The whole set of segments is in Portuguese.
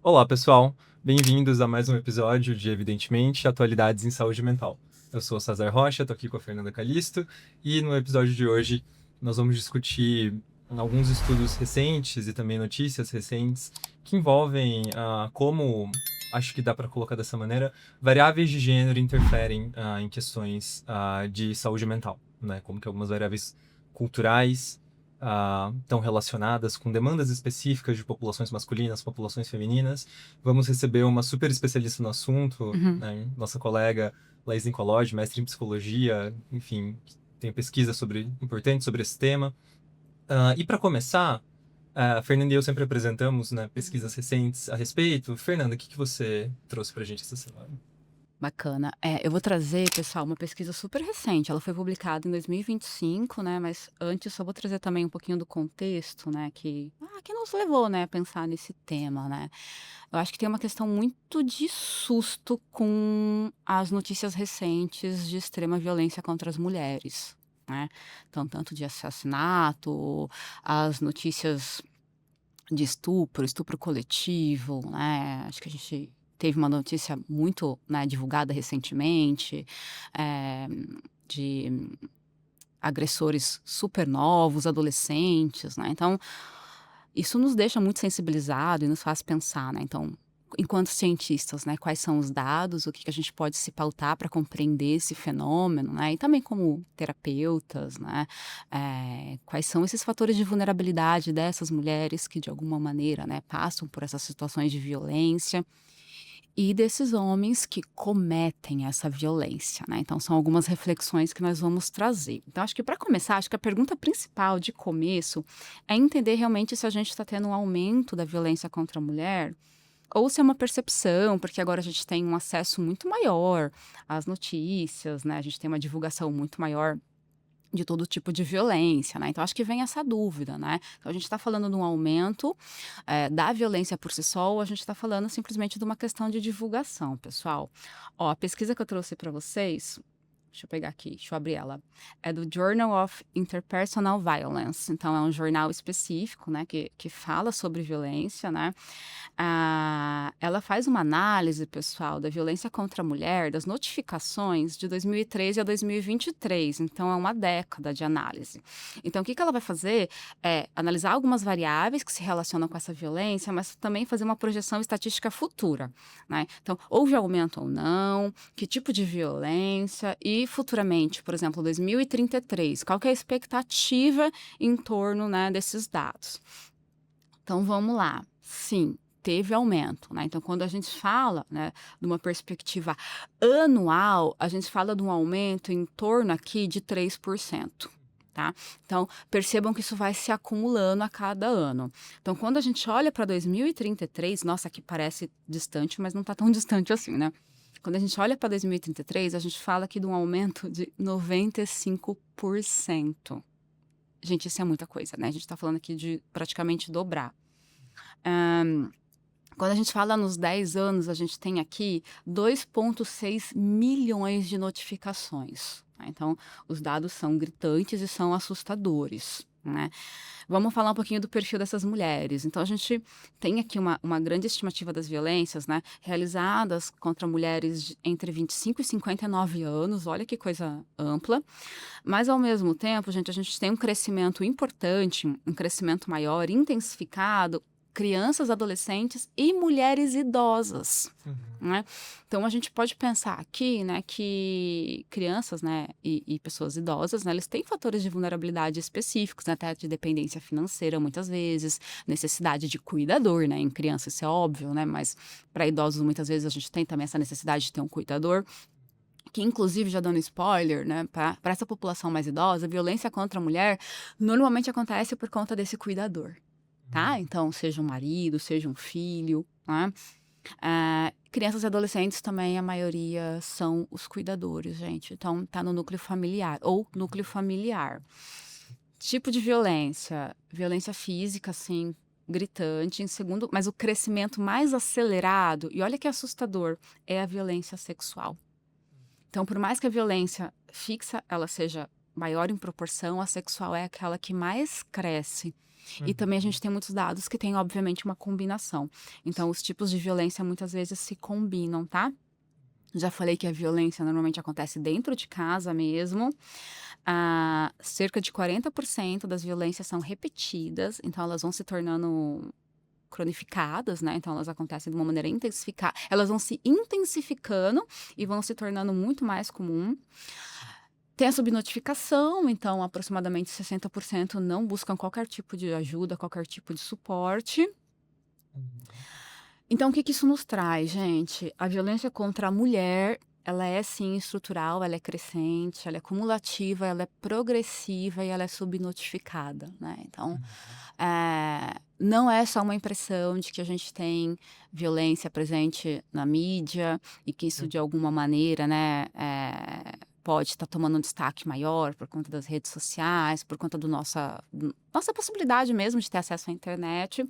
Olá, pessoal. Bem-vindos a mais um episódio de Evidentemente Atualidades em Saúde Mental. Eu sou o César Rocha, estou aqui com a Fernanda Calisto e no episódio de hoje nós vamos discutir alguns estudos recentes e também notícias recentes que envolvem como, acho que dá para colocar dessa maneira, variáveis de gênero interferem em questões de saúde mental, né? Como que algumas variáveis culturais estão relacionadas com demandas específicas de populações masculinas, populações femininas. Vamos receber uma super especialista no assunto, Uhum. né, nossa colega Laís Nicolodi, mestre em psicologia, enfim, tem pesquisa importante sobre esse tema. E para começar, a Fernanda e eu sempre apresentamos, né, pesquisas recentes a respeito. Fernanda, o que você trouxe para a gente essa semana? Bacana. Eu vou trazer, pessoal, uma pesquisa super recente. Ela foi publicada em 2025, né? Mas antes só vou trazer também um pouquinho do contexto, né? Que nos levou, né, a pensar nesse tema, né? Eu acho que tem uma questão muito de susto com as notícias recentes de extrema violência contra as mulheres, né? Então, tanto de assassinato, as notícias de estupro coletivo, né, acho que a gente teve uma notícia muito, né, divulgada recentemente, eh, de agressores super novos, adolescentes, né, então isso nos deixa muito sensibilizado e nos faz pensar, né, então, enquanto cientistas, né, quais são os dados, o que que a gente pode se pautar para compreender esse fenômeno, né, e também como terapeutas, né, quais são esses fatores de vulnerabilidade dessas mulheres que de alguma maneira, né, passam por essas situações de violência e desses homens que cometem essa violência, né, então são algumas reflexões que nós vamos trazer. Então acho que para começar, acho que a pergunta principal de começo é entender realmente se a gente está tendo um aumento da violência contra a mulher ou se é uma percepção, porque agora a gente tem um acesso muito maior às notícias, né, a gente tem uma divulgação muito maior de todo tipo de violência, né, então acho que vem essa dúvida, né. Então a gente está falando de um aumento, da violência por si só ou a gente está falando simplesmente de uma questão de divulgação, pessoal. Ó, a pesquisa que eu trouxe para vocês, deixa eu pegar aqui, deixa eu abrir ela, é do Journal of Interpersonal Violence, então é um jornal específico, né, que fala sobre violência, né. Ela faz uma análise, pessoal, da violência contra a mulher, das notificações de 2013 a 2023, então é uma década de análise. Então o que que ela vai fazer é analisar algumas variáveis que se relacionam com essa violência, mas também fazer uma projeção estatística futura, né. Então, houve aumento ou não, que tipo de violência e futuramente, por exemplo, 2033, qual que é a expectativa em torno, né, desses dados. Então vamos lá. Sim, teve aumento, né. Então quando a gente fala, né, de uma perspectiva anual, a gente fala de um aumento em torno aqui de 3%, tá. Então percebam que isso vai se acumulando a cada ano. Então quando a gente olha para 2033, nossa, aqui parece distante, mas não está tão distante assim, né. Quando a gente olha para 2033, a gente fala aqui de um aumento de 95%. Gente, isso é muita coisa, né, a gente está falando aqui de praticamente dobrar. Hã, Quando a gente fala nos 10 anos, a gente tem aqui 2,6 milhões de notificações, né, então os dados são gritantes e são assustadores, né. Vamos falar um pouquinho do perfil dessas mulheres. Então a gente tem aqui uma grande estimativa das violências, né, realizadas contra mulheres de entre 25 e 59 anos, olha que coisa ampla, mas ao mesmo tempo, gente, a gente tem um crescimento importante, um crescimento maior, intensificado, crianças, adolescentes e mulheres idosas, Uhum. né. Então a gente pode pensar aqui, né, que crianças, né, e pessoas idosas, né, eles têm fatores de vulnerabilidade específicos, né, até de dependência financeira muitas vezes, necessidade de cuidador, né, em criança isso é óbvio, né, mas para idosos muitas vezes a gente tem também essa necessidade de ter um cuidador. Que inclusive, já dando spoiler, né, para essa população mais idosa, a violência contra a mulher normalmente acontece por conta desse cuidador, tá. Então, seja um marido, seja um filho, né. Crianças e adolescentes também, a maioria são os cuidadores, gente. Então, tá no núcleo familiar ou núcleo familiar. Tipo de violência, violência física, assim, gritante, em segundo mas o crescimento mais acelerado, e olha que assustador, é a violência sexual. Então, por mais que a violência fixa ela seja maior em proporção, a sexual é aquela que mais cresce. E também a Uhum. gente tem muitos dados que têm, obviamente, uma combinação. Então, os tipos de violência muitas vezes se combinam, tá? Já falei que a violência normalmente acontece dentro de casa mesmo. Cerca de 40% das violências são repetidas, então elas vão se tornando cronificadas, né? Então elas acontecem de uma maneira intensificada, elas vão se intensificando e vão se tornando muito mais comum. Tem a subnotificação, então aproximadamente 60% não buscam qualquer tipo de ajuda, qualquer tipo de suporte. Uhum. Então, o que que isso nos traz, gente? A violência contra a mulher, ela é sim estrutural, ela é crescente, ela é cumulativa, ela é progressiva e ela é subnotificada, né? Então, Uhum. não é só uma impressão de que a gente tem violência presente na mídia e que isso Uhum. de alguma maneira, né, pode estar tomando um destaque maior por conta das redes sociais, por conta nossa possibilidade mesmo de ter acesso à internet.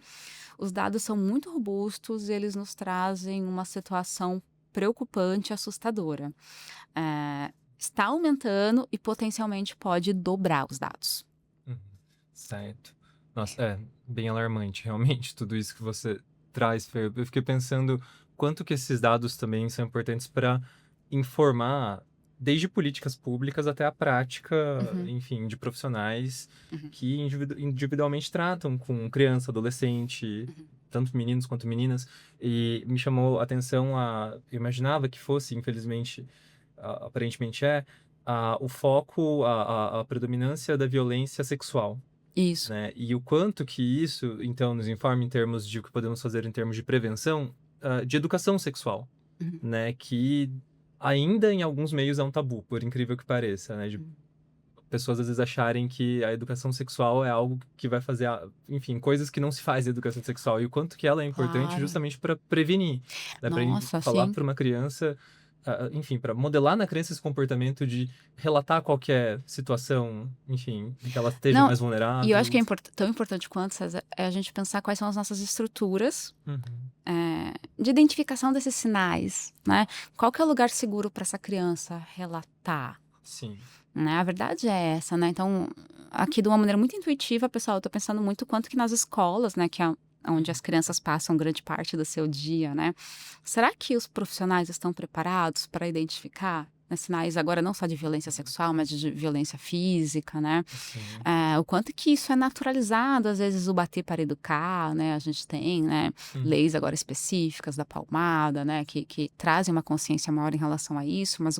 Os dados são muito robustos e eles nos trazem uma situação preocupante e assustadora. Está aumentando e potencialmente pode dobrar os dados. Uhum. Certo. Nossa, bem alarmante, realmente, tudo isso que você traz, Fer. Eu fiquei pensando quanto que esses dados também são importantes para informar, desde políticas públicas até a prática, Uhum, enfim, de profissionais uhum, que individualmente tratam com criança, adolescente, uhum. tanto meninos quanto meninas, e me chamou a atenção eu imaginava que fosse, infelizmente, aparentemente o foco, a predominância da violência sexual, Isso. né? E o quanto que isso, então, nos informa em termos de o que podemos fazer em termos de prevenção, de educação sexual, Uhum, né? Que ainda em alguns meios é um tabu, por incrível que pareça, né? De uhum. pessoas às vezes acharem que a educação sexual é algo que vai fazer, enfim, coisas que não se faz em educação sexual. E o quanto que ela é importante Claro. justamente para prevenir, né? Para Nossa, falar sim. para uma criança, enfim, para modelar na criança esse comportamento de relatar qualquer situação, enfim, em que ela esteja Não, mais e eu acho vulnerável. que é tão importante quanto, César, é a gente pensar quais são as nossas estruturas, Uhum. de identificação desses sinais, né? Qual que é o lugar seguro para essa criança relatar? Sim. Né, a verdade é essa, né, então, aqui de uma maneira muito intuitiva, pessoal, eu tô pensando muito quanto que nas escolas, né, que é onde as Uhum. crianças passam grande parte do seu dia, né, será que os profissionais estão preparados para identificar, né, sinais agora não só de violência sexual, mas de violência física, né, Sim. o quanto que isso é naturalizado, às vezes o bater para educar, né, a gente tem, né, Uhum. leis agora específicas da palmada, né, que trazem uma consciência maior em relação a isso, mas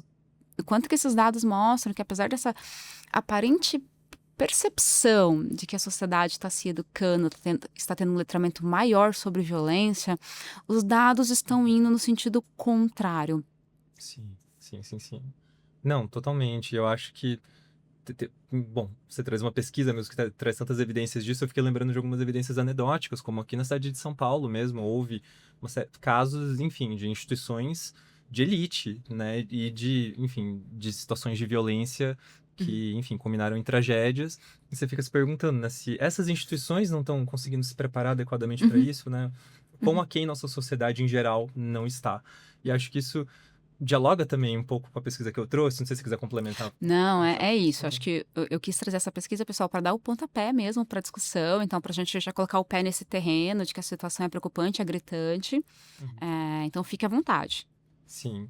o quanto que esses dados mostram que apesar dessa aparente percepção de que a sociedade está se educando, está tendo um letramento maior sobre violência, os dados estão indo no sentido contrário. Sim, sim, sim, sim. Não, totalmente. Eu acho que bom, você traz uma pesquisa mesmo que traz tantas evidências disso, eu fiquei lembrando de algumas evidências anedóticas, como aqui na cidade de São Paulo mesmo, houve casos, enfim, de instituições de elite, né, e enfim, de situações de violência Uhum, que, enfim, culminaram em tragédias, e você fica se perguntando, né, se essas instituições não estão conseguindo se preparar adequadamente para uhum, isso, né, como uhum. aqui em nossa sociedade em geral não está. E acho que isso dialoga também um pouco com a pesquisa que eu trouxe, não sei se você quiser complementar. Não, Puxar. é isso. Acho que eu quis trazer essa pesquisa, pessoal, para dar o pontapé mesmo para a discussão. Então, para a gente já colocar o pé nesse terreno de que a situação é preocupante, é gritante. Uhum. Então, fique à vontade. Sim.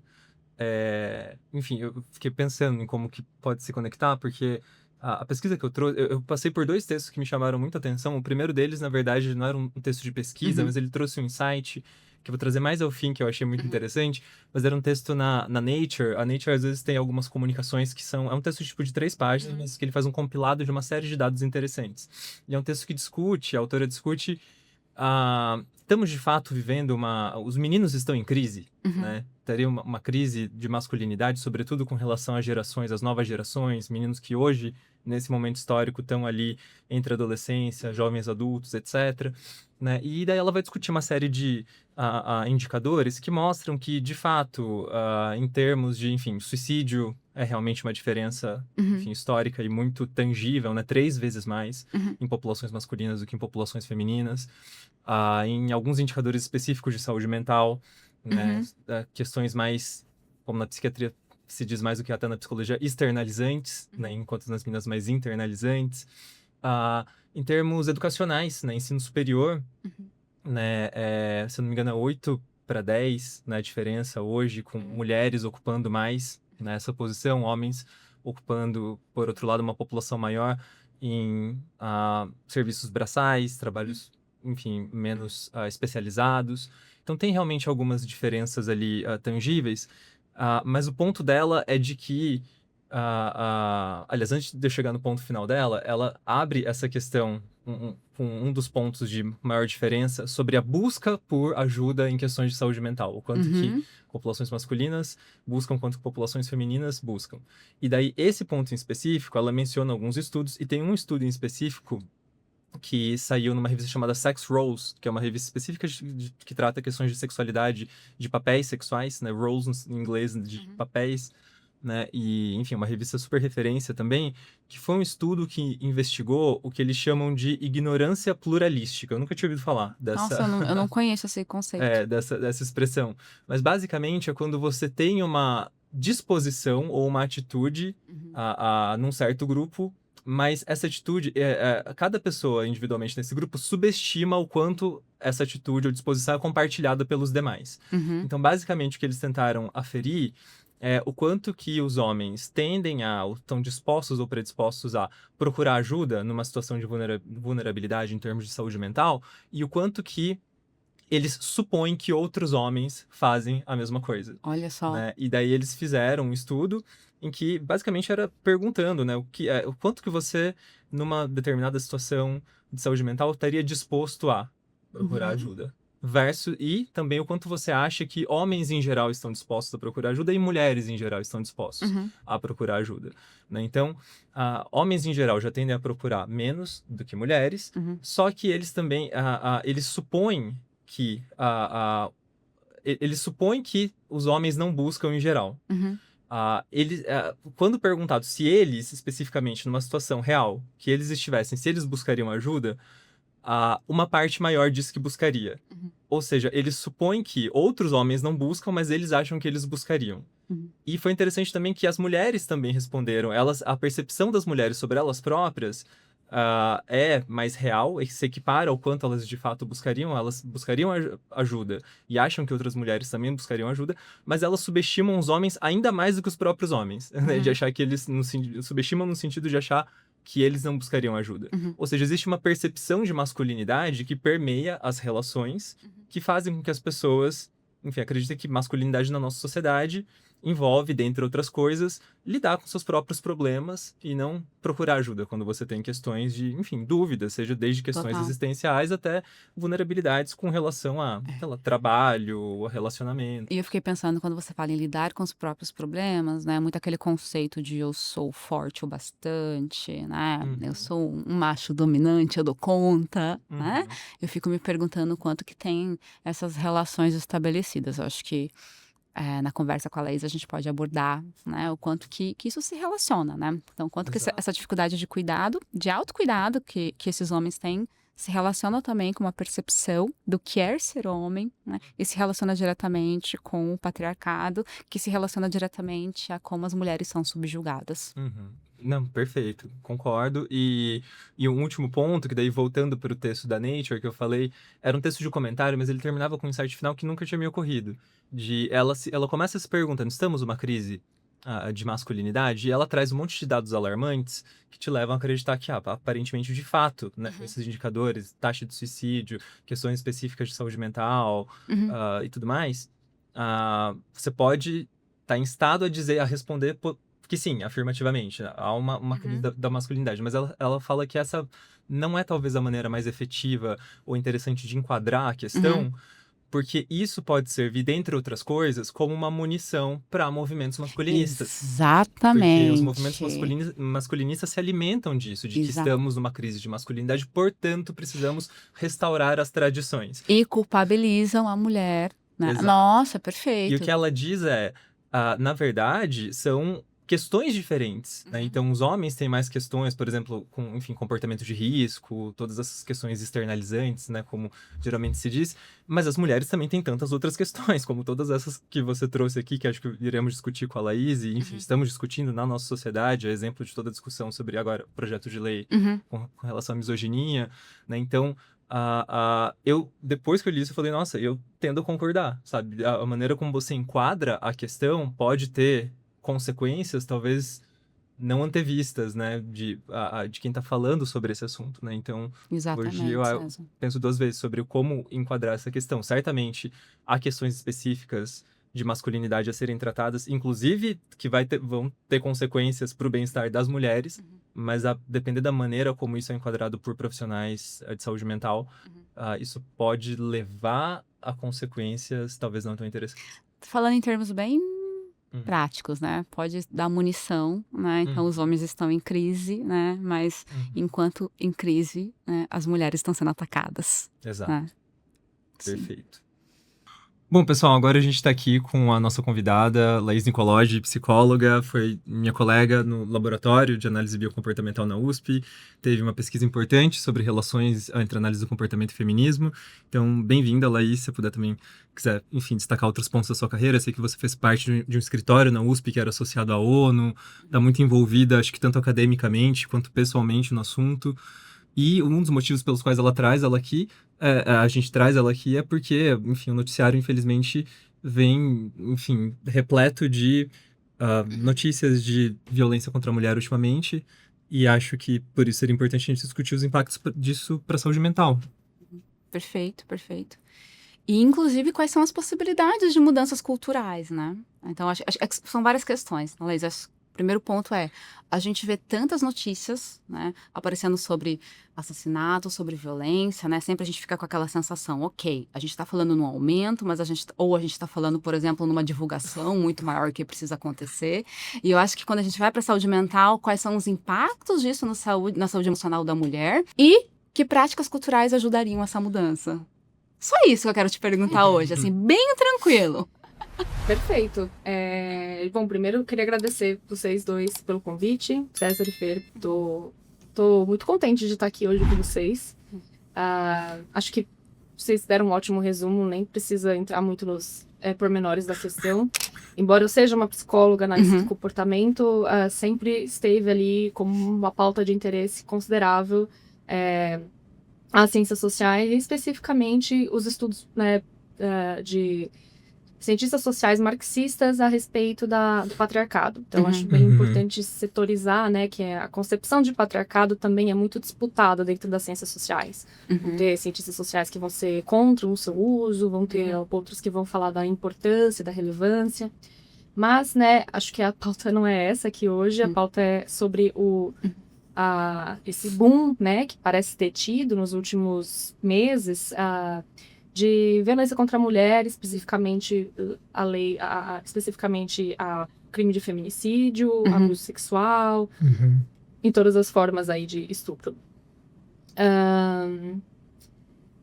Enfim, eu fiquei pensando em como que pode se conectar, porque a pesquisa que eu trouxe, eu passei por dois textos que me chamaram muita atenção. O primeiro deles, na verdade, não era um texto de pesquisa, Uhum, mas ele trouxe um insight que eu vou trazer mais ao fim, que eu achei muito uhum, interessante, mas era um texto na Nature. A Nature, às vezes, tem algumas comunicações que são... É um texto, tipo, de 3 páginas, uhum, mas que ele faz um compilado de uma série de dados interessantes. E é um texto que discute, a autora discute estamos de fato vivendo os meninos estão em crise, uhum, né? Teria uma crise de masculinidade, sobretudo com relação às gerações, às novas gerações, meninos que hoje, nesse momento histórico, estão ali entre adolescência, jovens adultos, etc. Né? E daí ela vai discutir uma série de indicadores que mostram que, de fato, em termos de, enfim, suicídio é realmente uma diferença, uhum, enfim, histórica e muito tangível, né? 3 vezes mais uhum, em populações masculinas do que em populações femininas, em alguns indicadores específicos de saúde mental, né, uhum, questões mais, como na psiquiatria, se diz mais do que até na psicologia, externalizantes, né? Enquanto nas meninas mais internalizantes. Em termos educacionais, né? Ensino superior, né? Se eu não me engano, é 8-10, né? A diferença hoje, com mulheres ocupando mais nessa posição, homens ocupando, por outro lado, uma população maior em serviços braçais, trabalhos, enfim, menos especializados. Então, tem realmente algumas diferenças ali tangíveis, mas o ponto dela é de que, aliás, antes de eu chegar no ponto final dela, ela abre essa questão com um dos pontos de maior diferença sobre a busca por ajuda em questões de saúde mental. O quanto que populações masculinas buscam, quanto que populações femininas buscam. E daí, esse ponto em específico, ela menciona alguns estudos, e tem um estudo em específico que saiu numa revista chamada Sex Roles, que é uma revista específica que trata questões de sexualidade, de papéis sexuais, né? Roles em inglês, de papéis, né? E, enfim, uma revista super referência também, que foi um estudo que investigou o que eles chamam de ignorância pluralística. Eu nunca tinha ouvido falar Nossa, eu não conheço esse conceito. dessa expressão. Mas, basicamente, é quando você tem uma disposição ou uma atitude num certo grupo, mas essa atitude, cada pessoa individualmente nesse grupo subestima o quanto essa atitude ou disposição é compartilhada pelos demais. Então, basicamente, o que eles tentaram aferir é o quanto que os homens ou estão dispostos ou predispostos a procurar ajuda numa situação de vulnerabilidade em termos de saúde mental, e o quanto que eles supõem que outros homens fazem a mesma coisa. Olha só. Né? E daí eles fizeram um estudo em que basicamente era perguntando, né, o quanto que você, numa determinada situação de saúde mental, estaria disposto a procurar ajuda. E também o quanto você acha que homens em geral estão dispostos a procurar ajuda e mulheres em geral estão dispostos a procurar ajuda. Né? Então, homens em geral já tendem a procurar menos do que mulheres, só que eles também, eles supõem que os homens não buscam em geral. Quando perguntado se eles, especificamente, numa situação real, que eles estivessem, se eles buscariam ajuda, uma parte maior disse que buscaria. Ou seja, eles supõem que outros homens não buscam, mas eles acham que eles buscariam. E foi interessante também que as mulheres também responderam. A percepção das mulheres sobre elas próprias é mais real, e se equipara ao quanto elas de fato buscariam. Elas buscariam ajuda e acham que outras mulheres também buscariam ajuda, mas elas subestimam os homens ainda mais do que os próprios homens, né? De achar que eles subestimam no sentido de achar que eles não buscariam ajuda. Ou seja, existe uma percepção de masculinidade que permeia as relações, que fazem com que as pessoas, enfim, acreditem que masculinidade na nossa sociedade envolve, dentre outras coisas, lidar com seus próprios problemas e não procurar ajuda quando você tem questões de, enfim, dúvidas, seja desde questões Total. existenciais até vulnerabilidades com relação a, sei lá, trabalho, a relacionamento. E eu fiquei pensando, quando você fala em lidar com os próprios problemas, né? Muito aquele conceito de eu sou forte o bastante, né? Eu sou um macho dominante, eu dou conta, né? Eu fico me perguntando o quanto que tem essas relações estabelecidas. Eu acho que na conversa com a Laís a gente pode abordar, né? O quanto que isso se relaciona, né? Então, o quanto que essa dificuldade de cuidado, de autocuidado que esses homens têm, se relaciona também com uma percepção do que é ser homem, né? E se relaciona diretamente com o patriarcado, que se relaciona diretamente a como as mulheres são subjugadas. Não, perfeito, concordo. E um último ponto, que daí voltando para o texto da Nature que eu falei, era um texto de comentário, mas ele terminava com um insight final que nunca tinha me ocorrido. Ela começa se perguntando, estamos numa crise de masculinidade? E ela traz um monte de dados alarmantes que te levam a acreditar que, aparentemente, de fato, né, esses indicadores, taxa de suicídio, questões específicas de saúde mental e tudo mais, você pode estar instado a responder que sim, afirmativamente, há uma crise da masculinidade, mas ela fala que essa não é talvez a maneira mais efetiva ou interessante de enquadrar a questão, porque isso pode servir, dentre outras coisas, como uma munição para movimentos masculinistas. Exatamente. Porque os movimentos masculinistas se alimentam disso, de que estamos numa crise de masculinidade, portanto, precisamos restaurar as tradições. E culpabilizam a mulher, né? Exato. Nossa, perfeito. E o que ela diz na verdade, são questões diferentes, né? Uhum. Então, os homens têm mais questões, por exemplo, com, enfim, comportamento de risco, todas essas questões externalizantes, né? Como geralmente se diz. Mas as mulheres também têm tantas outras questões, como todas essas que você trouxe aqui, que acho que iremos discutir com a Laís, e, enfim, estamos discutindo na nossa sociedade, é exemplo de toda a discussão sobre, agora, o projeto de lei com relação à misoginia, né? Então, eu, depois que eu li isso, eu falei, nossa, eu tendo a concordar, sabe? A maneira como você enquadra a questão pode ter consequências, talvez não antevistas, né, de quem está falando sobre esse assunto, né? Então, hoje eu Exatamente, César. penso duas vezes sobre como enquadrar essa questão. Certamente, há questões específicas de masculinidade a serem tratadas, inclusive que vão ter consequências para o bem-estar das mulheres, mas a depender da maneira como isso é enquadrado por profissionais de saúde mental, isso pode levar a consequências talvez não tão interessantes. Falando em termos bem práticos, né? Pode dar munição, né? Então os homens estão em crise, né? Mas enquanto em crise, né, as mulheres estão sendo atacadas. Exato. Né? Perfeito. Bom, pessoal, agora a gente está aqui com a nossa convidada, Laís Nicolodi, psicóloga, foi minha colega no laboratório de análise biocomportamental na USP, teve uma pesquisa importante sobre relações entre análise do comportamento e feminismo. Então, bem-vinda, Laís, se você puder também, quiser, enfim, destacar outros pontos da sua carreira. Eu sei que você fez parte de um escritório na USP que era associado à ONU, está muito envolvida, acho que tanto academicamente quanto pessoalmente no assunto. E um dos motivos pelos quais a gente traz ela aqui é porque, enfim, o noticiário, infelizmente, vem, enfim, repleto de notícias de violência contra a mulher ultimamente, e acho que por isso seria importante a gente discutir os impactos disso para a saúde mental. Perfeito, perfeito. E, inclusive, quais são as possibilidades de mudanças culturais, né? Então, acho que são várias questões, Laís. O primeiro ponto é, a gente vê tantas notícias, né, aparecendo sobre assassinato, sobre violência, né, sempre a gente fica com aquela sensação, ok, a gente está falando num aumento, mas a gente está falando, por exemplo, numa divulgação muito maior que precisa acontecer, e eu acho que quando a gente vai para a saúde mental, quais são os impactos disso na saúde emocional da mulher, e que práticas culturais ajudariam essa mudança? Só isso que eu quero te perguntar hoje, assim, bem tranquilo. Perfeito. Bom, primeiro eu queria agradecer vocês dois pelo convite, César e Fer. Tô muito contente de estar aqui hoje com vocês. Acho que vocês deram um ótimo resumo, nem precisa entrar muito nos pormenores da questão. Embora eu seja uma psicóloga analista do comportamento, sempre esteve ali como uma pauta de interesse considerável as ciências sociais, e especificamente os estudos, né, de cientistas sociais marxistas a respeito do patriarcado. Então, acho bem importante setorizar, né, que a concepção de patriarcado também é muito disputada dentro das ciências sociais. Vão ter cientistas sociais que vão ser contra o seu uso, vão ter outros que vão falar da importância, da relevância. Mas, né, acho que a pauta não é essa aqui hoje, a pauta é sobre esse boom, né, que parece ter tido nos últimos meses, de violência contra a mulher, especificamente a crime de feminicídio, abuso sexual, em todas as formas aí de estupro.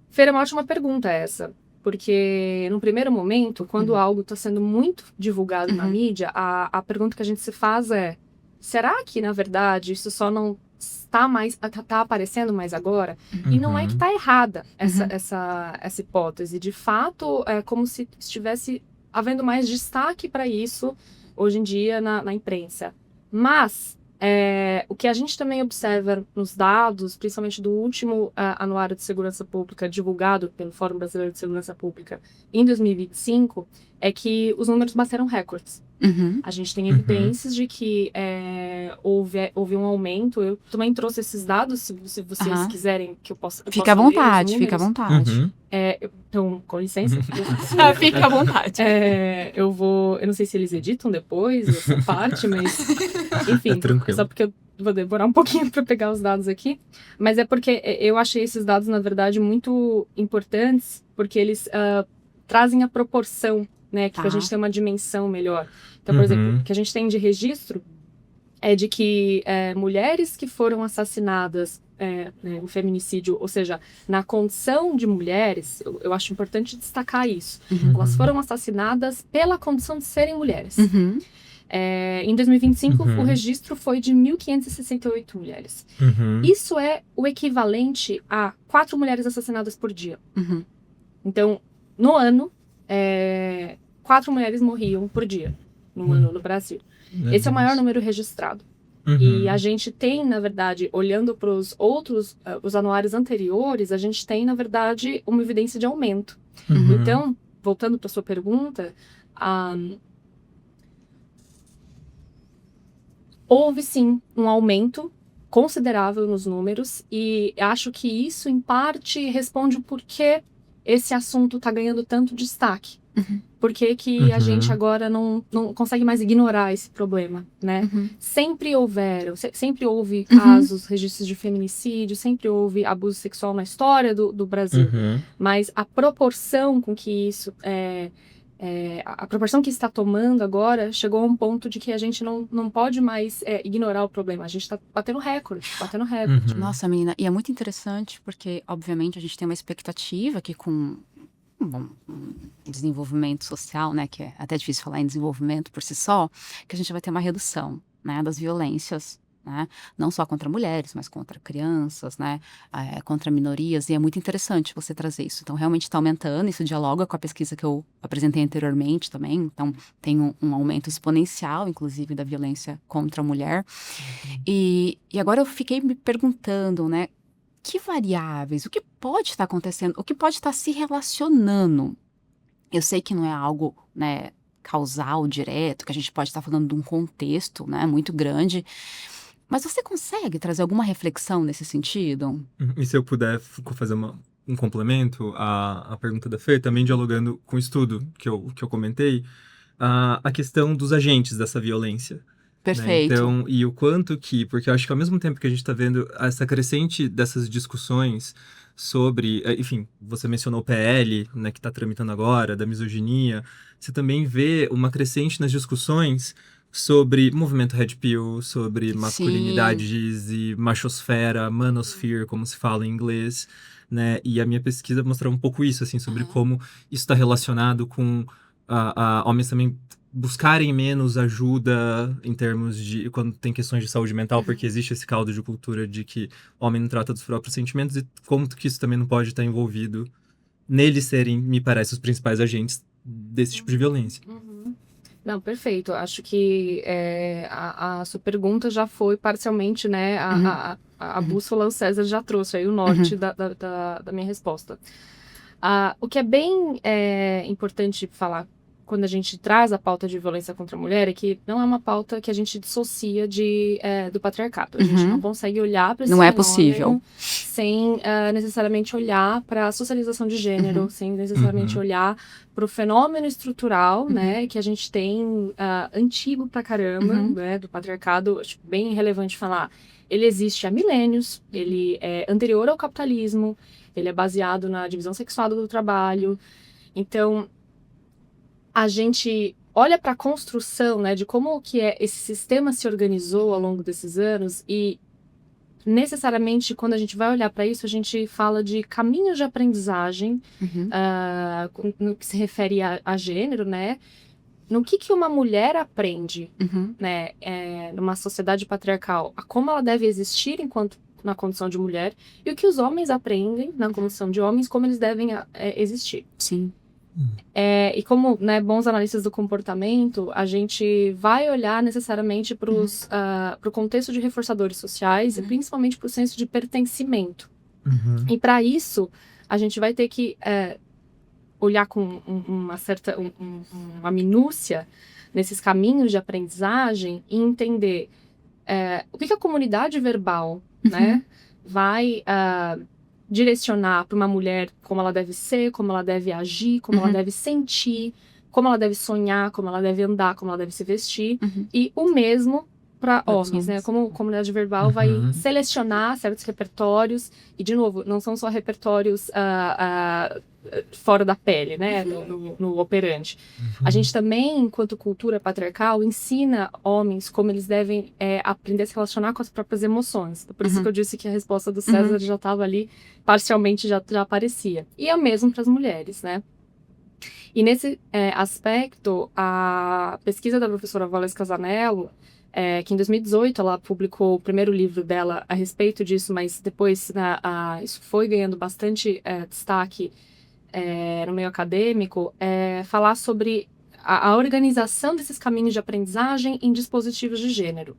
Fer, é uma ótima pergunta essa, porque no primeiro momento, quando algo está sendo muito divulgado na mídia, a pergunta que a gente se faz é, será que, na verdade, isso só não tá aparecendo mais agora? E não é que tá errada essa hipótese. De fato, é como se estivesse havendo mais destaque para isso hoje em dia na imprensa. Mas o que a gente também observa nos dados, principalmente do último Anuário de Segurança Pública divulgado pelo Fórum Brasileiro de Segurança Pública em 2025, é que os números bateram recordes. A gente tem evidências de que houve um aumento. Eu também trouxe esses dados, se vocês quiserem que eu possa Fica à vontade, fica à vontade. Então, com licença. Fica à vontade. Eu não sei se eles editam depois essa parte, mas enfim, só porque eu vou demorar um pouquinho para pegar os dados aqui. Mas é porque eu achei esses dados, na verdade, muito importantes, porque eles trazem a proporção, né, que a gente tem uma dimensão melhor. Então, por exemplo, o que a gente tem de registro é de que mulheres que foram assassinadas no feminicídio, ou seja, na condição de mulheres, eu acho importante destacar isso. Elas foram assassinadas pela condição de serem mulheres. Em 2025, Uhum. o registro foi de 1.568 mulheres. Uhum. Isso é o equivalente a 4 mulheres assassinadas por dia. Uhum. Então, no ano, 4 mulheres morriam por dia no ano no Brasil. Esse é o maior número registrado. E a gente tem, na verdade, olhando para os outros, os anuários anteriores, a gente tem, na verdade, uma evidência de aumento. Uhum. Então, voltando para sua pergunta, houve sim um aumento considerável nos números e acho que isso, em parte, responde o porquê esse assunto está ganhando tanto destaque. Uhum. Por que que a Uhum. gente agora não consegue mais ignorar esse problema, né? Uhum. Sempre houve Uhum. casos, registros de feminicídio, sempre houve abuso sexual na história do Brasil. Uhum. Mas a proporção com que isso a proporção que está tomando agora chegou a um ponto de que a gente não pode mais ignorar o problema. A gente está batendo recorde. Uhum. Nossa, menina, e é muito interessante porque, obviamente, a gente tem uma expectativa que com um desenvolvimento social, né, que é até difícil falar em desenvolvimento por si só, que a gente vai ter uma redução, né, das violências, né, não só contra mulheres, mas contra crianças, né, contra minorias, e é muito interessante você trazer isso. Então, realmente está aumentando, isso dialoga com a pesquisa que eu apresentei anteriormente também, então tem um aumento exponencial, inclusive, da violência contra a mulher. E agora eu fiquei me perguntando, né, que variáveis, o que pode estar acontecendo, o que pode estar se relacionando. Eu sei que não é algo, né, causal, direto, que a gente pode estar falando de um contexto, né, muito grande, mas você consegue trazer alguma reflexão nesse sentido? E se eu puder fazer um complemento à pergunta da Fê, também dialogando com o estudo que eu comentei, a questão dos agentes dessa violência. Né? Perfeito. Então, e o quanto que, porque eu acho que ao mesmo tempo que a gente está vendo essa crescente dessas discussões sobre, enfim, você mencionou o PL, né, que está tramitando agora, da misoginia, você também vê uma crescente nas discussões sobre movimento Red Pill, sobre masculinidades e machosfera, manosphere, como se fala em inglês, né? E a minha pesquisa mostrava um pouco isso, assim, sobre como isso está relacionado com homens também buscarem menos ajuda em termos de quando tem questões de saúde mental, porque existe esse caldo de cultura de que o homem não trata dos próprios sentimentos e como que isso também não pode estar envolvido neles serem, me parece, os principais agentes desse tipo de violência. Não, perfeito. Acho que a sua pergunta já foi parcialmente, né? A bússola o César já trouxe aí o norte da minha resposta. O que é bem importante falar quando a gente traz a pauta de violência contra a mulher é que não é uma pauta que a gente dissocia do patriarcado. A gente não consegue olhar para esse Não é fenômeno possível. sem necessariamente olhar para a socialização de gênero, sem necessariamente olhar para o fenômeno estrutural, né, que a gente tem antigo pra caramba, né, do patriarcado, acho bem relevante falar. Ele existe há milênios, ele é anterior ao capitalismo, ele é baseado na divisão sexual do trabalho. Então, a gente olha para a construção, né, de como que esse sistema se organizou ao longo desses anos e necessariamente quando a gente vai olhar para isso a gente fala de caminhos de aprendizagem no que se refere a gênero, né? No que uma mulher aprende, né, numa sociedade patriarcal, a como ela deve existir enquanto na condição de mulher e o que os homens aprendem na condição de homens, como eles devem existir. Sim. E como, né, bons analistas do comportamento, a gente vai olhar necessariamente para o contexto de reforçadores sociais e principalmente para o senso de pertencimento. E para isso, a gente vai ter que olhar com uma minúcia nesses caminhos de aprendizagem e entender o que a comunidade verbal, né, vai direcionar para uma mulher como ela deve ser, como ela deve agir, como ela deve sentir, como ela deve sonhar, como ela deve andar, como ela deve se vestir. E o mesmo para homens, né? Como a comunidade verbal vai selecionar certos repertórios. E, de novo, não são só repertórios fora da pele, né? No operante. A gente também, enquanto cultura patriarcal, ensina homens como eles devem aprender a se relacionar com as próprias emoções. Por isso que eu disse que a resposta do César já estava ali, parcialmente já aparecia. E é o mesmo para as mulheres, né? E nesse aspecto, a pesquisa da professora Wallace Casanello, que em 2018 ela publicou o primeiro livro dela a respeito disso, mas depois isso foi ganhando bastante destaque no meio acadêmico, falar sobre a organização desses caminhos de aprendizagem em dispositivos de gênero.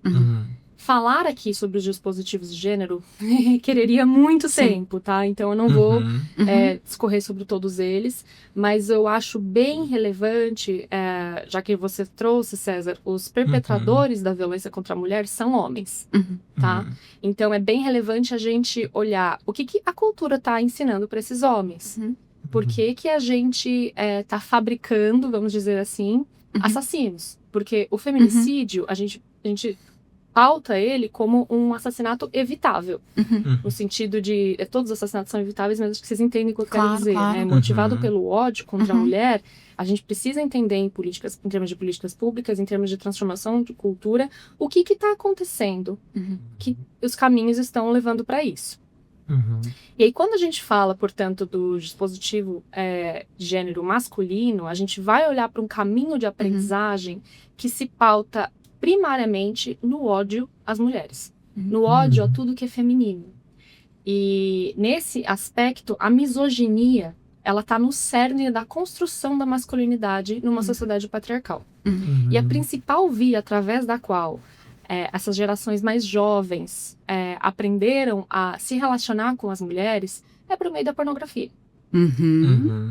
Falar aqui sobre os dispositivos de gênero requereria muito tempo, tá? Então eu não vou discorrer sobre todos eles, mas eu acho bem relevante, já que você trouxe, César, os perpetradores da violência contra a mulher são homens, tá? Então é bem relevante a gente olhar o que a cultura está ensinando para esses homens. Por que a gente está fabricando, vamos dizer assim, assassinos? Porque o feminicídio, a gente pauta ele como um assassinato evitável. No sentido de... todos os assassinatos são evitáveis, mas acho que vocês entendem o que eu quero dizer. Claro. Né? Motivado pelo ódio contra a mulher, a gente precisa entender em termos de políticas públicas, em termos de transformação de cultura, o que está acontecendo, que os caminhos estão levando para isso. E aí, quando a gente fala, portanto, do dispositivo de gênero masculino, a gente vai olhar para um caminho de aprendizagem que se pauta primariamente no ódio às mulheres, no ódio a tudo que é feminino. E nesse aspecto, a misoginia, ela está no cerne da construção da masculinidade numa sociedade patriarcal. E a principal via através da qual essas gerações mais jovens aprenderam a se relacionar com as mulheres é por meio da pornografia.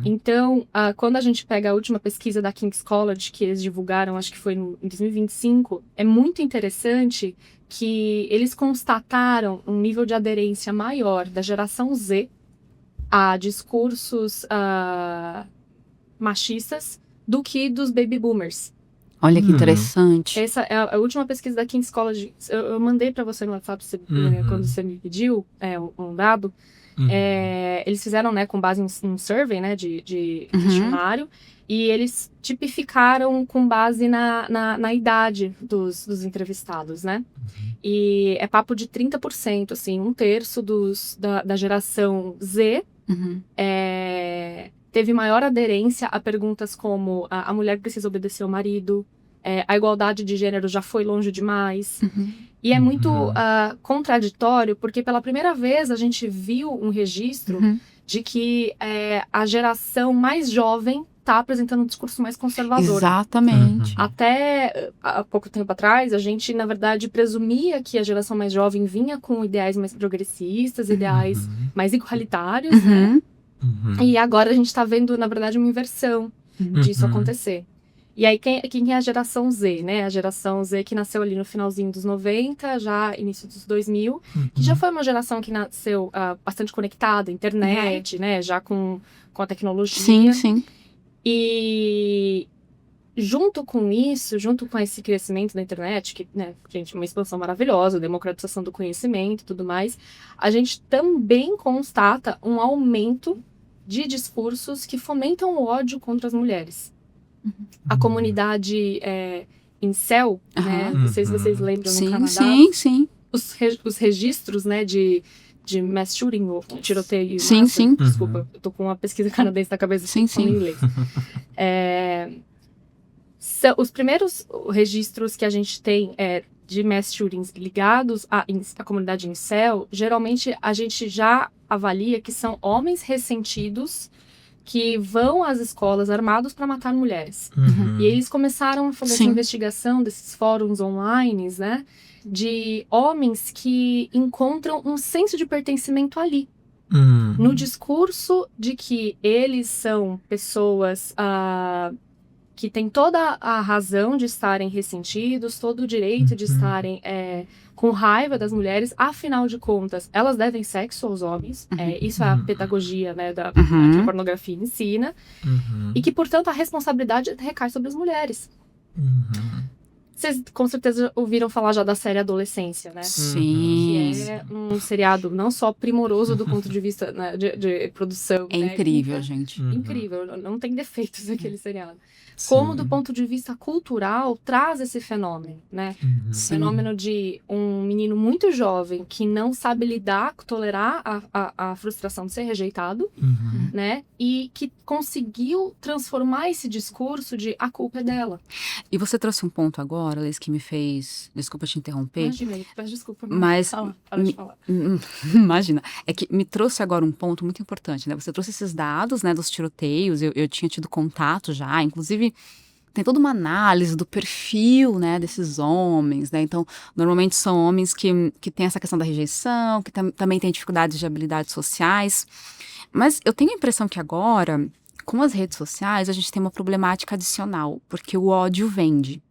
Então, quando a gente pega a última pesquisa da King's College, que eles divulgaram, acho que foi em 2025, é muito interessante que eles constataram um nível de aderência maior da geração Z a discursos machistas do que dos baby boomers. Olha que interessante. Essa é a última pesquisa da King's College. Eu mandei para você no WhatsApp quando você me pediu um dado. Eles fizeram, né, com base em um survey, né, de questionário, e eles tipificaram com base na idade dos entrevistados, né? E é papo de 30%, assim, 1/3 da geração Z teve maior aderência a perguntas como a mulher precisa obedecer ao marido, a igualdade de gênero já foi longe demais. E é muito contraditório, porque pela primeira vez a gente viu um registro de que a geração mais jovem está apresentando um discurso mais conservador. Exatamente. Até há pouco tempo atrás, a gente, na verdade, presumia que a geração mais jovem vinha com ideais mais progressistas, ideais mais igualitários, né? E agora a gente está vendo, na verdade, uma inversão disso acontecer. E aí, quem é a geração Z, né? A geração Z que nasceu ali no finalzinho dos 90, já início dos 2000, que já foi uma geração que nasceu bastante conectada, internet, né? Já com a tecnologia. Sim, sim. E junto com isso, junto com esse crescimento da internet, que, né, gente, uma expansão maravilhosa, democratização do conhecimento e tudo mais, a gente também constata um aumento de discursos que fomentam o ódio contra as mulheres. A comunidade incel, né? Não sei se vocês lembram, no Canadá. Sim. Os registros, né, de mass shooting, ou tiroteio. Sim. Desculpa, eu tô com uma pesquisa canadense na cabeça falando em inglês. Os primeiros registros que a gente tem de mass shootings ligados à comunidade incel, geralmente a gente já avalia que são homens ressentidos que vão às escolas armados para matar mulheres. E eles começaram a fazer essa investigação desses fóruns online, né? De homens que encontram um senso de pertencimento ali. No discurso de que eles são pessoas que têm toda a razão de estarem ressentidos, todo o direito de estarem com raiva das mulheres, afinal de contas, elas devem sexo aos homens. Isso é a pedagogia, né, que a pornografia ensina. E que, portanto, a responsabilidade recai sobre as mulheres. Vocês com certeza ouviram falar já da série Adolescência, né? Sim. Que é um seriado não só primoroso do ponto de vista, né, de produção. É incrível, gente. Incrível, não tem defeitos aquele seriado. Como do ponto de vista cultural, traz esse fenômeno, né? Sim. Fenômeno de um menino muito jovem que não sabe lidar, tolerar a frustração de ser rejeitado, né? E que conseguiu transformar esse discurso de a culpa é dela. E você trouxe um ponto agora, Liz, que me fez... Desculpa te interromper. Imagina, peço desculpa. Mas... Para de falar. Imagina. É que me trouxe agora um ponto muito importante, né? Você trouxe esses dados, né, dos tiroteios. Eu tinha tido contato já, inclusive... Tem toda uma análise do perfil, né, desses homens, né? Então, normalmente são homens que têm essa questão da rejeição, que também têm dificuldades de habilidades sociais. Mas eu tenho a impressão que agora, com as redes sociais, a gente tem uma problemática adicional, porque o ódio vende.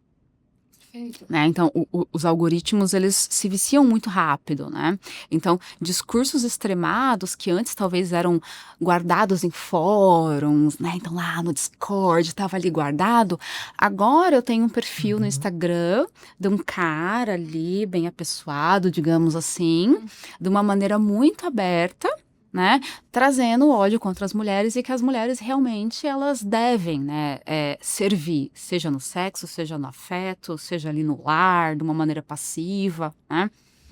Né? Então, os algoritmos, eles se viciam muito rápido, né? Então, discursos extremados que antes talvez eram guardados em fóruns, né? Então, lá no Discord, estava ali guardado. Agora eu tenho um perfil no Instagram de um cara ali, bem apessoado, digamos assim, de uma maneira muito aberta, né, trazendo ódio contra as mulheres e que as mulheres realmente elas devem, né, servir, seja no sexo, seja no afeto, seja ali no lar, de uma maneira passiva, né,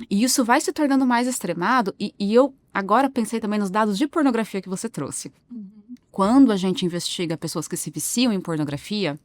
e isso vai se tornando mais extremado e eu agora pensei também nos dados de pornografia que você trouxe. Quando a gente investiga pessoas que se viciam em pornografia,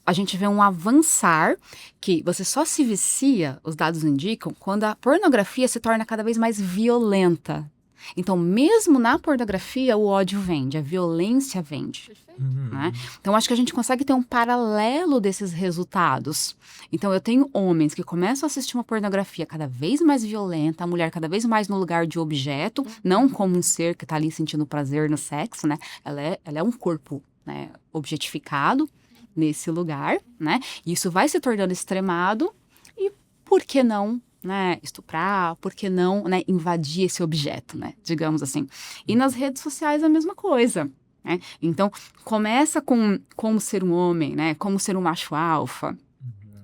a gente vê um avançar que você só se vicia, os dados indicam, quando a pornografia se torna cada vez mais violenta. Então, mesmo na pornografia, o ódio vende, a violência vende. Né? Então, acho que a gente consegue ter um paralelo desses resultados. Então, eu tenho homens que começam a assistir uma pornografia cada vez mais violenta, a mulher cada vez mais no lugar de objeto, não como um ser que está ali sentindo prazer no sexo, né? Ela é um corpo, né, objetificado nesse lugar, né? E isso vai se tornando extremado e, por que não, né, estuprar, por que não, né, invadir esse objeto, né, digamos assim. E nas redes sociais a mesma coisa, né? Então, começa com como ser um homem, né, como ser um macho alfa,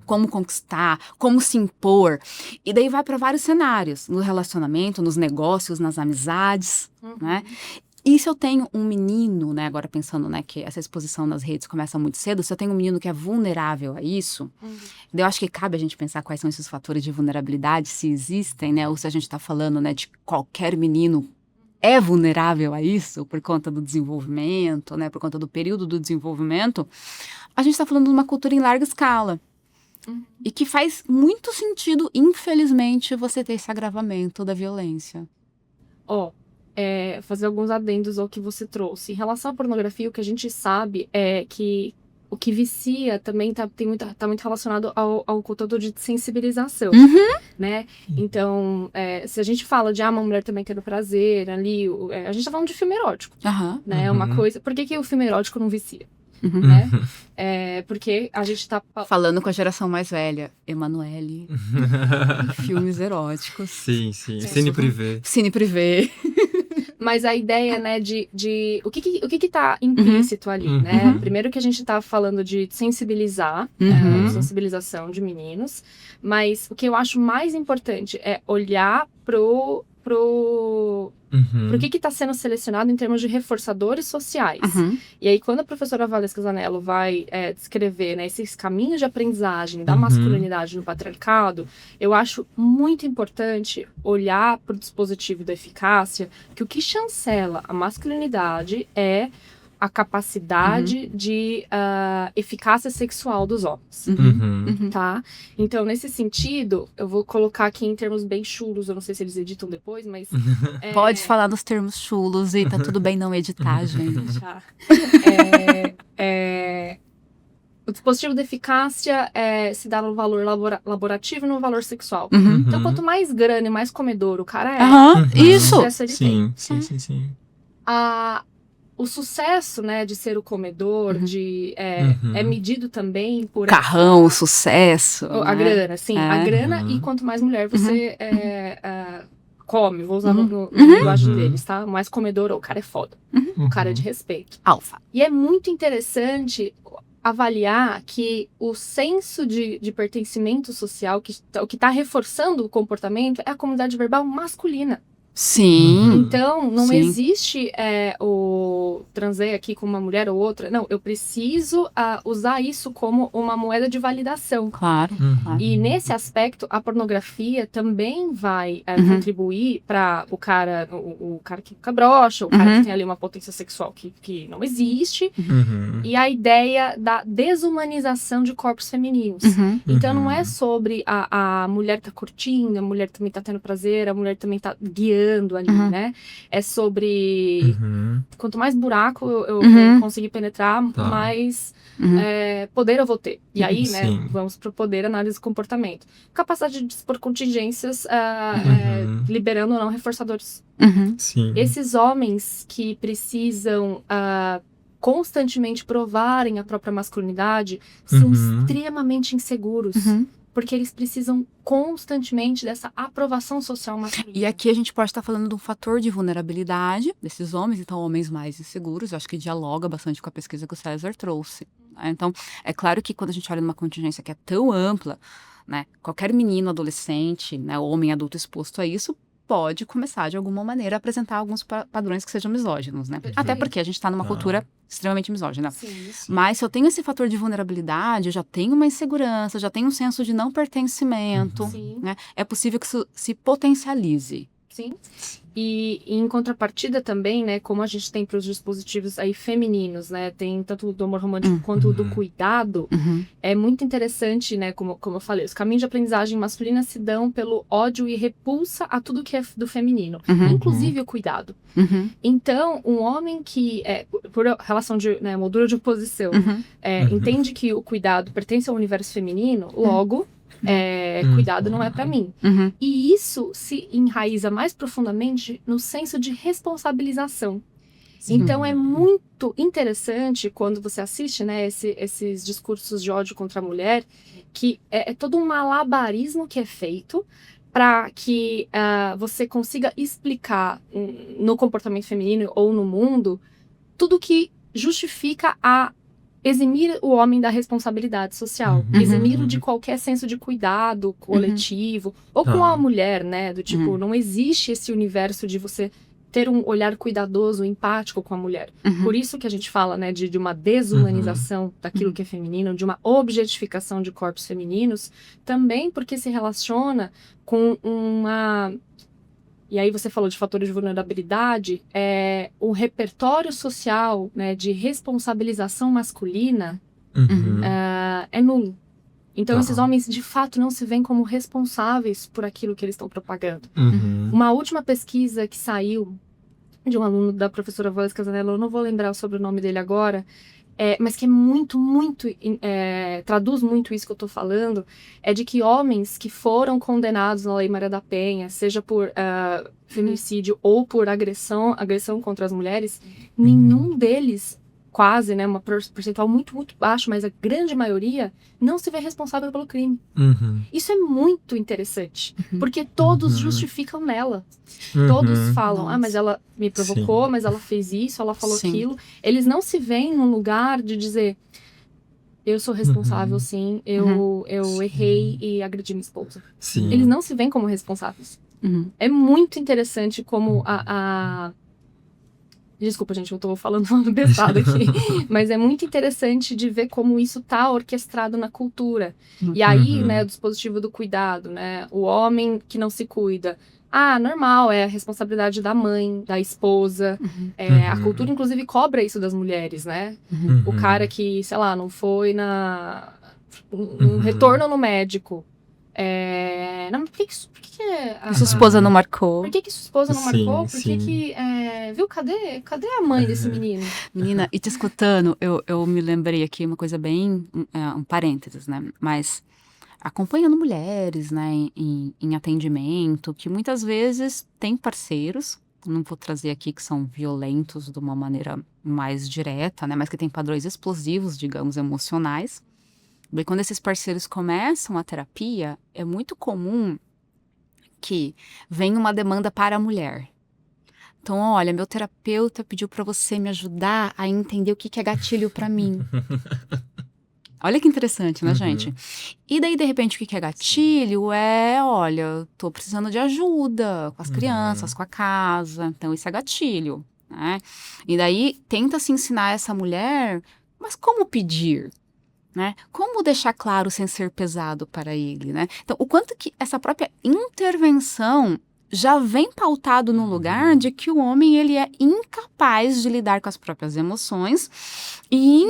como conquistar, como se impor, e daí vai para vários cenários, no relacionamento, nos negócios, nas amizades, né? E se eu tenho um menino, né, agora pensando, né, que essa exposição nas redes começa muito cedo, se eu tenho um menino que é vulnerável a isso, eu acho que cabe a gente pensar quais são esses fatores de vulnerabilidade, se existem, né, ou se a gente está falando, né, de qualquer menino é vulnerável a isso por conta do desenvolvimento, né, por conta do período do desenvolvimento, a gente está falando de uma cultura em larga escala. E que faz muito sentido, infelizmente, você ter esse agravamento da violência. Fazer alguns adendos ao que você trouxe. Em relação à pornografia, o que a gente sabe é que o que vicia também tá muito relacionado ao conteúdo de sensibilização, né? Então, se a gente fala de uma mulher também tendo prazer ali, a gente tá falando de filme erótico, né? Uma coisa... Por que o filme erótico não vicia? Né? Porque a gente tá... Falando com a geração mais velha, Emanuele, filmes eróticos. Sim. Cine privê. Cine privê. Mas a ideia, né, o que tá implícito ali, né? Primeiro que a gente tá falando de sensibilizar, sensibilização de meninos, mas o que eu acho mais importante é olhar pro que tá sendo selecionado em termos de reforçadores sociais. E aí, quando a professora Valesca Zanello vai descrever, né, esses caminhos de aprendizagem da masculinidade no patriarcado, eu acho muito importante olhar para o dispositivo da eficácia, que o que chancela a masculinidade é a capacidade de eficácia sexual dos homens, tá? Então, nesse sentido, eu vou colocar aqui em termos bem chulos, eu não sei se eles editam depois, mas... Pode falar nos termos chulos e tá tudo bem não editar, gente. O dispositivo de eficácia se dá no valor laborativo e no valor sexual. Então, quanto mais grana e mais comedor o cara isso! Sim. O sucesso, né, de ser o comedor, é medido também por... Carrão, o sucesso. A grana, sim. A grana e quanto mais mulher você come, vou usar no linguagem deles, tá? Mais comedor, o cara é foda. O cara é de respeito. Alfa. E é muito interessante avaliar que o senso de pertencimento social, o que está reforçando o comportamento, é a comunidade verbal masculina. Sim. Então, não Sim. existe o transei aqui com uma mulher ou outra. Não, eu preciso usar isso como uma moeda de validação. Claro. E nesse aspecto, a pornografia também vai contribuir para o cara que fica broxa, o cara que tem ali uma potência sexual que não existe. E a ideia da desumanização de corpos femininos. Então, não é sobre a mulher tá curtindo, a mulher também tá tendo prazer, a mulher também tá guiando ali, né? É sobre quanto mais buraco eu conseguir penetrar, mais poder eu vou ter. E aí, né, vamos pro poder, análise do comportamento. Capacidade de dispor contingências, liberando ou não reforçadores. Esses homens que precisam constantemente provarem a própria masculinidade são extremamente inseguros. Porque eles precisam constantemente dessa aprovação social masculina. E aqui a gente pode estar falando de um fator de vulnerabilidade desses homens, então homens mais inseguros. Eu acho que dialoga bastante com a pesquisa que o César trouxe. Né? Então, é claro que quando a gente olha numa contingência que é tão ampla, né, qualquer menino, adolescente, né, homem adulto exposto a isso, pode começar, de alguma maneira, a apresentar alguns padrões que sejam misóginos, né? Até porque a gente está numa cultura extremamente misógina. Mas se eu tenho esse fator de vulnerabilidade, eu já tenho uma insegurança, já tenho um senso de não pertencimento, né? É possível que isso se potencialize. Sim. E em contrapartida também, né, como a gente tem para os dispositivos aí femininos, né, tem tanto do amor romântico quanto do cuidado, é muito interessante, né, como eu falei, os caminhos de aprendizagem masculina se dão pelo ódio e repulsa a tudo que é do feminino, inclusive o cuidado. Então, um homem que, por relação de moldura de oposição, entende que o cuidado pertence ao universo feminino, logo... cuidado não é pra mim. E isso se enraiza mais profundamente no senso de responsabilização. Então é muito interessante quando você assiste, né, esses discursos de ódio contra a mulher, que é todo um malabarismo que é feito para que você consiga explicar no comportamento feminino ou no mundo tudo que justifica eximir o homem da responsabilidade social, eximir-o de qualquer senso de cuidado coletivo, ou com a mulher, né, do tipo, não existe esse universo de você ter um olhar cuidadoso, empático com a mulher. Por isso que a gente fala, né, de uma desumanização daquilo que é feminino, de uma objetificação de corpos femininos, também porque se relaciona com uma... E aí você falou de fatores de vulnerabilidade, o repertório social, né, de responsabilização masculina é nulo. Então esses homens de fato não se veem como responsáveis por aquilo que eles estão propagando. Uma última pesquisa que saiu de um aluno da professora Valesca Casanello, eu não vou lembrar o sobrenome dele agora, mas que é muito, traduz muito isso que eu tô falando, é de que homens que foram condenados na Lei Maria da Penha, seja por feminicídio ou por agressão contra as mulheres, nenhum deles, quase, né, uma percentual muito, muito baixo, mas a grande maioria, não se vê responsável pelo crime. Isso é muito interessante, porque todos justificam nela. Todos falam, mas ela me provocou, mas ela fez isso, ela falou aquilo. Eles não se veem num lugar de dizer, eu sou responsável, sim, eu errei e agredi minha esposa. Eles não se veem como responsáveis. É muito interessante como Desculpa, gente, eu tô falando uma besteira aqui. Mas é muito interessante de ver como isso tá orquestrado na cultura. E aí, né, o dispositivo do cuidado, né? O homem que não se cuida. Normal, é a responsabilidade da mãe, da esposa. A cultura, inclusive, cobra isso das mulheres, né? O cara que, sei lá, não foi um retorno no médico. Não, por que sua esposa não marcou? Por que sua esposa não marcou? Por que viu, cadê a mãe desse menino? Menina, e te escutando, eu me lembrei aqui uma coisa bem, um parênteses, né? Mas acompanhando mulheres, né, em atendimento, que muitas vezes têm parceiros, não vou trazer aqui que são violentos de uma maneira mais direta, né? Mas que têm padrões explosivos, digamos, emocionais. Bem, quando esses parceiros começam a terapia, é muito comum que venha uma demanda para a mulher. Então, olha, meu terapeuta pediu para você me ajudar a entender o que é gatilho para mim. Olha que interessante, né, Uhum. gente? E daí, de repente, o que é gatilho olha, tô precisando de ajuda com as crianças, com a casa. Então, isso é gatilho, né? E daí, tenta se ensinar essa mulher, mas como pedir? Né? Como deixar claro sem ser pesado para ele, né? Então, o quanto que essa própria intervenção já vem pautado no lugar de que o homem ele é incapaz de lidar com as próprias emoções e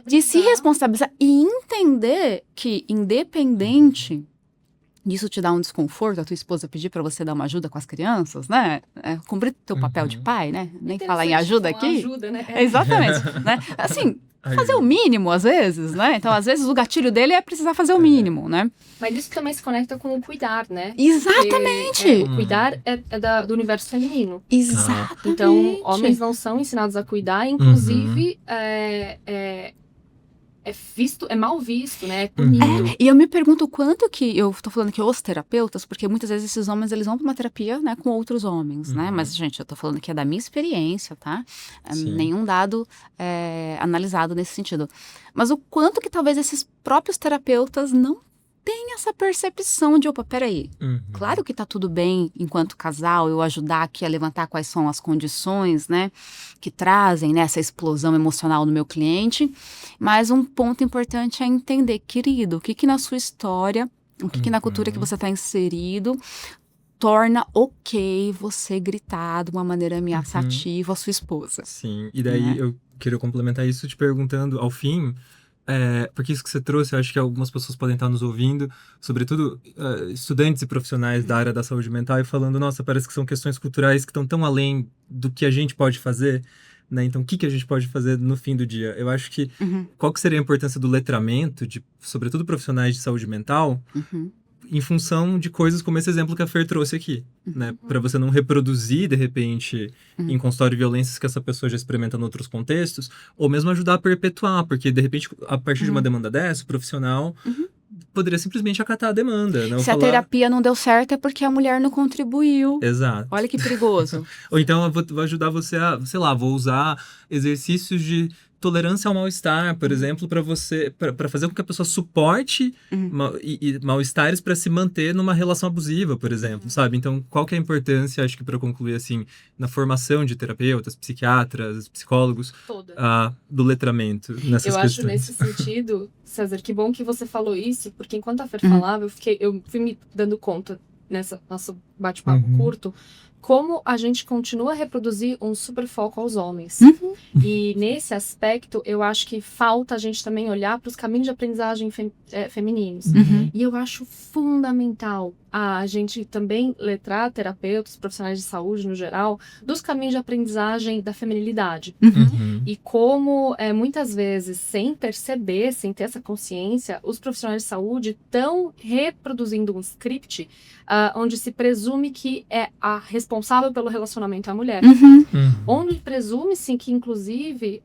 de se responsabilizar e entender que, independente disso te dar um desconforto, a tua esposa pedir para você dar uma ajuda com as crianças, né? Cumprir teu papel de pai, né? Nem falar em ajuda aqui. Ajuda, né? Exatamente, né? Assim, fazer o mínimo, às vezes, né? Então, às vezes, o gatilho dele é precisar fazer o mínimo, né? Mas isso também se conecta com o cuidar, né? Exatamente! Porque, o cuidar é do universo feminino. Exatamente! Então, homens não são ensinados a cuidar, inclusive é mal visto, né? É punido. E eu me pergunto o quanto que, eu tô falando que os terapeutas, porque muitas vezes esses homens, eles vão pra uma terapia, né, com outros homens, né? Mas, gente, eu tô falando que é da minha experiência, tá? Nenhum dado analisado nesse sentido. Mas o quanto que talvez esses próprios terapeutas não têm essa percepção de, opa, peraí, claro que tá tudo bem, enquanto casal, eu ajudar aqui a levantar quais são as condições, né, que trazem, né, essa explosão emocional no meu cliente, mas um ponto importante é entender, querido, o que na sua história, o que na cultura que você está inserido, torna ok você gritar de uma maneira ameaçativa à sua esposa. Sim, e daí eu queria complementar isso te perguntando, ao fim, porque isso que você trouxe, eu acho que algumas pessoas podem estar nos ouvindo, sobretudo estudantes e profissionais da área da saúde mental, e falando, nossa, parece que são questões culturais que estão tão além do que a gente pode fazer, né? Então, o que a gente pode fazer no fim do dia? Eu acho que, qual que seria a importância do letramento, sobretudo profissionais de saúde mental, em função de coisas como esse exemplo que a Fer trouxe aqui, né? Para você não reproduzir, de repente, em consultório, violências que essa pessoa já experimenta em outros contextos, ou mesmo ajudar a perpetuar, porque, de repente, a partir de uma demanda dessa, o profissional poderia simplesmente acatar a demanda. Não Se a terapia não deu certo é porque a mulher não contribuiu. Exato. Olha que perigoso. Ou então, eu vou ajudar você a, sei lá, vou usar exercícios de tolerância ao mal-estar, por exemplo, para fazer com que a pessoa suporte mal-estares para se manter numa relação abusiva, por exemplo, sabe? Então, qual que é a importância, acho que para concluir assim, na formação de terapeutas, psiquiatras, psicólogos, do letramento nessas questões? Eu acho nesse sentido, César, que bom que você falou isso, porque enquanto a Fer falava, eu fui me dando conta nessa nosso bate-papo curto, como a gente continua a reproduzir um super foco aos homens. E nesse aspecto, eu acho que falta a gente também olhar para os caminhos de aprendizagem femininos. E eu acho fundamental a gente também letrar terapeutas, profissionais de saúde no geral, dos caminhos de aprendizagem da feminilidade. E como, muitas vezes, sem perceber, sem ter essa consciência, os profissionais de saúde estão reproduzindo um script onde se presume que é a responsável pelo relacionamento a mulher. Onde presume-se que, inclusive,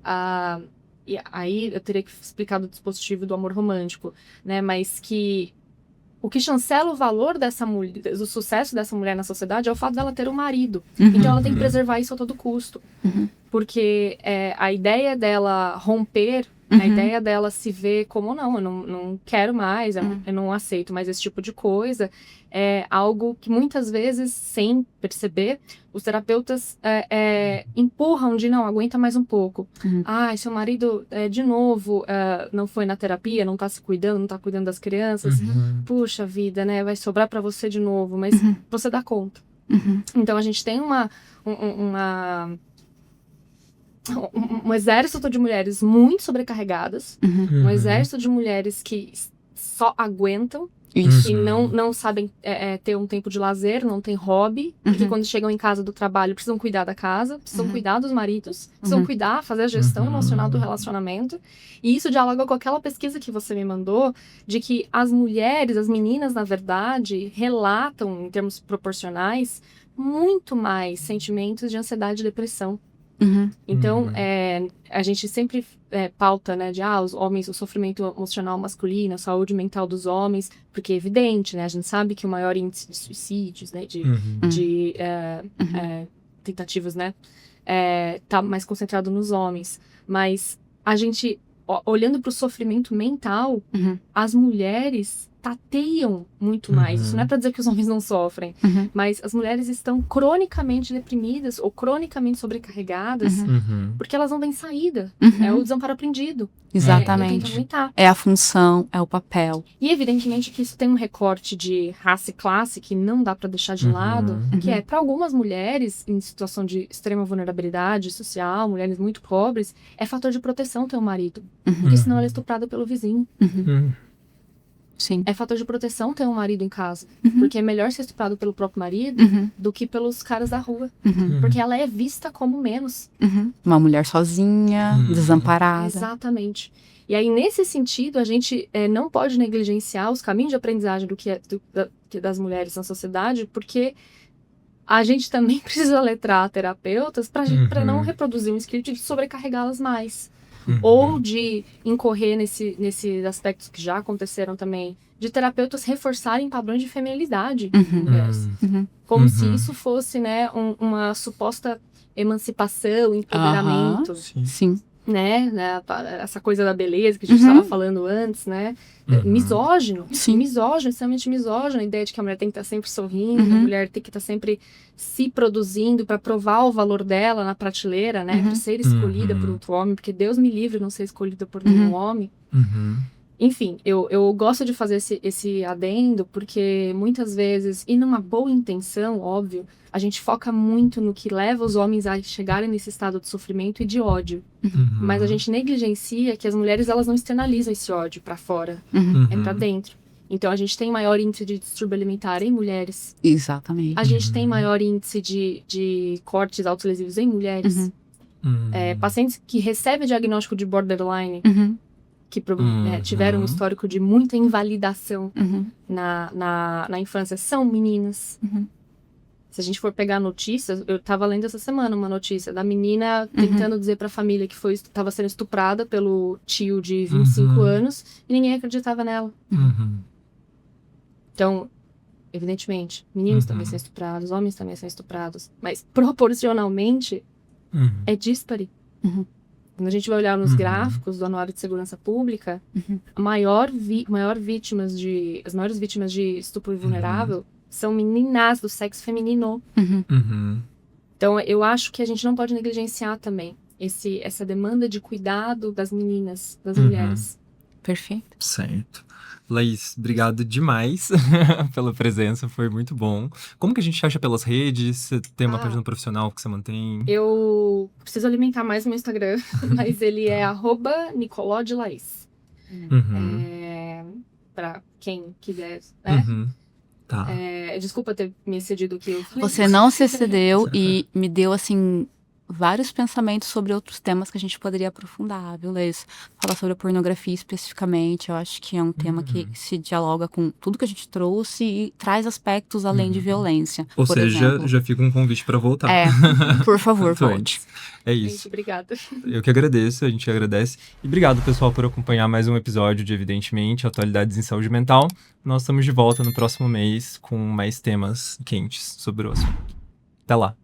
e aí eu teria que explicar do dispositivo do amor romântico, né? Mas que o que chancela o valor dessa mulher, o sucesso dessa mulher na sociedade é o fato dela ter um marido. Então ela tem que preservar isso a todo custo. Porque a ideia dela romper, a ideia dela se ver como, não, eu não quero mais, eu não aceito mais esse tipo de coisa, é algo que muitas vezes, sem perceber, os terapeutas empurram de, não, aguenta mais um pouco. Seu marido, de novo, não foi na terapia, não tá se cuidando, não tá cuidando das crianças. Puxa vida, né, vai sobrar pra você de novo, mas você dá conta. Então a gente tem um exército de mulheres muito sobrecarregadas, um exército de mulheres que só aguentam e não sabem ter um tempo de lazer, não tem hobby, porque quando chegam em casa do trabalho precisam cuidar da casa, precisam cuidar dos maridos, precisam cuidar, fazer a gestão emocional do relacionamento. E isso dialoga com aquela pesquisa que você me mandou, de que as mulheres, as meninas, na verdade, relatam, em termos proporcionais, muito mais sentimentos de ansiedade e depressão. Então, a gente sempre pauta, né, de os homens, o sofrimento emocional masculino, a saúde mental dos homens, porque é evidente, né, a gente sabe que o maior índice de suicídios, né, de tentativas, né, tá mais concentrado nos homens, mas a gente olhando para o sofrimento mental, Uhum. as mulheres tateiam muito mais. Isso não é para dizer que os homens não sofrem, Uhum. mas as mulheres estão cronicamente deprimidas ou cronicamente sobrecarregadas Uhum. porque elas não têm saída. Uhum. É o desamparo aprendido. É Exatamente. tentar aguentar. É a função, é o papel. E evidentemente que isso tem um recorte de raça e classe que não dá para deixar de Uhum. lado, que Uhum. é para algumas mulheres em situação de extrema vulnerabilidade social, mulheres muito pobres, é fator de proteção ter um marido, porque senão ela é estuprada pelo vizinho. Uhum. Sim. É fator de proteção ter um marido em casa, Uhum. porque é melhor ser estuprado pelo próprio marido Uhum. do que pelos caras da rua, Uhum. porque ela é vista como menos. Uhum. Uma mulher sozinha, Uhum. desamparada. Exatamente. E aí, nesse sentido, a gente não pode negligenciar os caminhos de aprendizagem das mulheres na sociedade, porque a gente também precisa letrar terapeutas para não Uhum. reproduzir um script de sobrecarregá-las mais. Uhum. Ou de incorrer nesses aspectos que já aconteceram também, de terapeutas reforçarem padrões de feminilidade em Uhum. mulheres. Uhum. Como Uhum. se isso fosse, né, uma suposta emancipação, empoderamento. Sim. Sim. Né, essa coisa da beleza que a gente estava falando antes, né, Uhum. misógino, Sim. extremamente misógino, a ideia de que a mulher tem que estar sempre sorrindo, Uhum. a mulher tem que estar sempre se produzindo para provar o valor dela na prateleira, né, Uhum. para ser escolhida por outro homem, porque Deus me livre de não ser escolhida por nenhum homem. Uhum. Enfim, eu gosto de fazer esse adendo porque muitas vezes, e numa boa intenção, óbvio, a gente foca muito no que leva os homens a chegarem nesse estado de sofrimento e de ódio. Uhum. Mas a gente negligencia que as mulheres elas não externalizam esse ódio pra fora, Uhum. é pra dentro. Então a gente tem maior índice de distúrbio alimentar em mulheres. Exatamente. A gente tem maior índice de cortes autolesivos em mulheres. Uhum. Uhum. Pacientes que recebem diagnóstico de borderline, Uhum. que tiveram um histórico de muita invalidação Uhum. na infância, são meninas. Uhum. Se a gente for pegar notícias, eu tava lendo essa semana uma notícia da menina tentando dizer pra família que estava sendo estuprada pelo tio de 25 anos e ninguém acreditava nela. Uhum. Então, evidentemente, meninos também são estuprados, homens também são estuprados, mas proporcionalmente Uhum. é díspare. Uhum. Quando a gente vai olhar nos gráficos do Anuário de Segurança Pública, as maiores vítimas de estupro vulnerável são meninas do sexo feminino. Uhum. Uhum. Então, eu acho que a gente não pode negligenciar também essa demanda de cuidado das meninas, das mulheres. Perfeito. Certo. Laís, obrigado demais pela presença, foi muito bom. Como que a gente acha pelas redes? Você tem uma página profissional que você mantém? Eu preciso alimentar mais o meu Instagram, mas ele é @nicolodelaís. Uhum. Pra quem quiser, né? Uhum. Tá. Desculpa ter me excedido aqui. Você não se excedeu e me deu, assim, vários pensamentos sobre outros temas que a gente poderia aprofundar, viu, Leis? Falar sobre a pornografia especificamente, eu acho que é um tema que se dialoga com tudo que a gente trouxe e traz aspectos além de violência. Ou por seja, exemplo. já fica um convite pra voltar. Por favor, Quanto volte. antes. É Gente, isso. obrigada. Eu que agradeço, a gente agradece. E obrigado, pessoal, por acompanhar mais um episódio de Evidentemente, Atualidades em Saúde Mental. Nós estamos de volta no próximo mês com mais temas quentes sobre o assunto. Até lá!